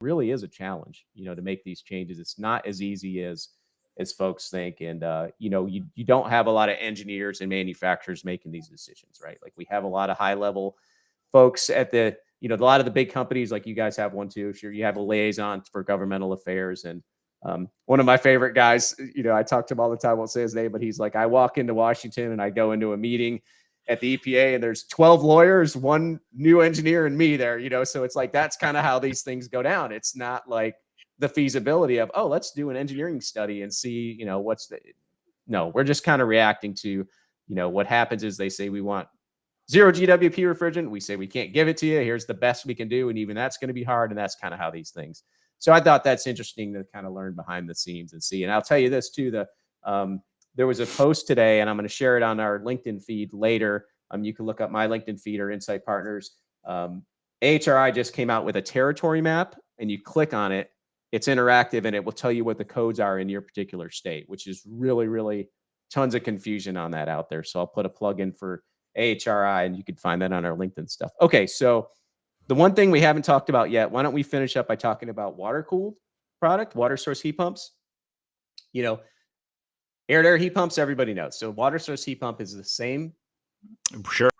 really is a challenge, to make these changes. It's not as easy as folks think. And you don't have a lot of engineers and manufacturers making these decisions, right? Like we have a lot of high level folks at a lot of the big companies, like you guys have one too. Sure, you have a liaison for governmental affairs. And one of my favorite guys, I talk to him all the time, won't say his name, but he's like, I walk into Washington and I go into a meeting at the EPA and there's 12 lawyers, one new engineer and me there, so it's like, that's kind of how these things go down. It's not like the feasibility of, oh, let's do an engineering study and see, no, we're just kind of reacting to, what happens is they say, we want zero GWP refrigerant. We say, we can't give it to you. Here's the best we can do. And even that's going to be hard. And that's kind of how these things. So I thought that's interesting to kind of learn behind the scenes and see. And I'll tell you this too, there was a post today, and I'm going to share it on our LinkedIn feed later. You can look up my LinkedIn feed or Insight Partners. AHRI just came out with a territory map, and you click on it. It's interactive, and it will tell you what the codes are in your particular state, which is really, really tons of confusion on that out there. So I'll put a plug in for AHRI, and you can find that on our LinkedIn stuff. Okay, so the one thing we haven't talked about yet, why don't we finish up by talking about water-cooled product, water source heat pumps? Air-to-air heat pumps, everybody knows. So water source heat pump is the same. Sure.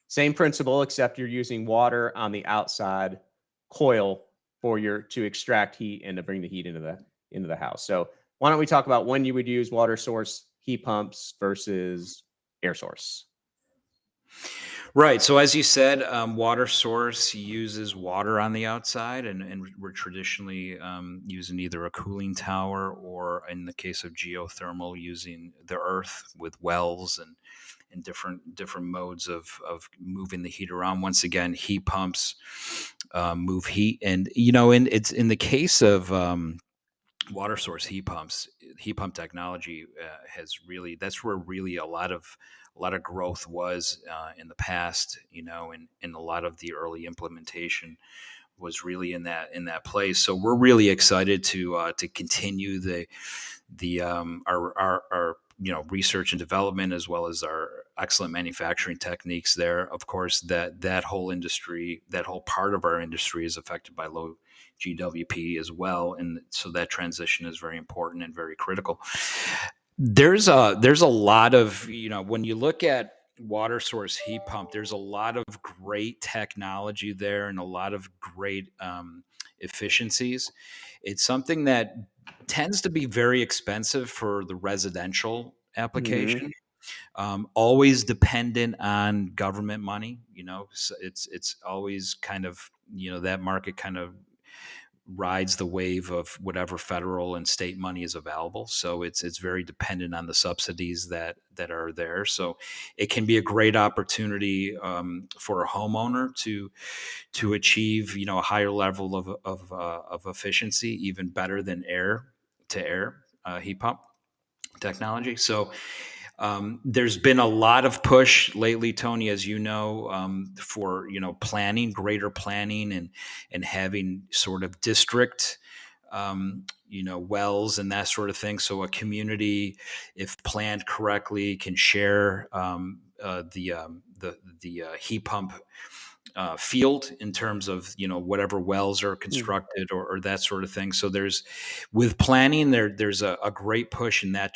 Same principle, except you're using water on the outside coil to extract heat and to bring the heat into the house. So why don't we talk about when you would use water source heat pumps versus air source? Right. So as you said, water source uses water on the outside, and we're traditionally using either a cooling tower or, in the case of geothermal, using the earth with wells and different modes of moving the heat around. Once again, heat pumps move heat, and it's in the case of water source heat pumps, heat pump technology that's where really a lot of growth was in the past, and a lot of the early implementation was really in that place. So we're really excited to continue our research and development, as well as our excellent manufacturing techniques there. Of course, that whole industry, that whole part of our industry is affected by low GWP as well, and so that transition is very important and very critical. There's a lot of, when you look at water source heat pump, there's a lot of great technology there and a lot of great efficiencies. It's something that tends to be very expensive for the residential application. Always dependent on government money. So it's always kind of, that market kind of rides the wave of whatever federal and state money is available. So it's very dependent on the subsidies that are there. So it can be a great opportunity for a homeowner to achieve, a higher level of efficiency, even better than air to air heat pump technology. So there's been a lot of push lately, Tony, as you know, for planning, greater planning, and having sort of district, wells and that sort of thing. So a community, if planned correctly, can share the heat pump field in terms of whatever wells are constructed or that sort of thing. So with planning there's a great push in that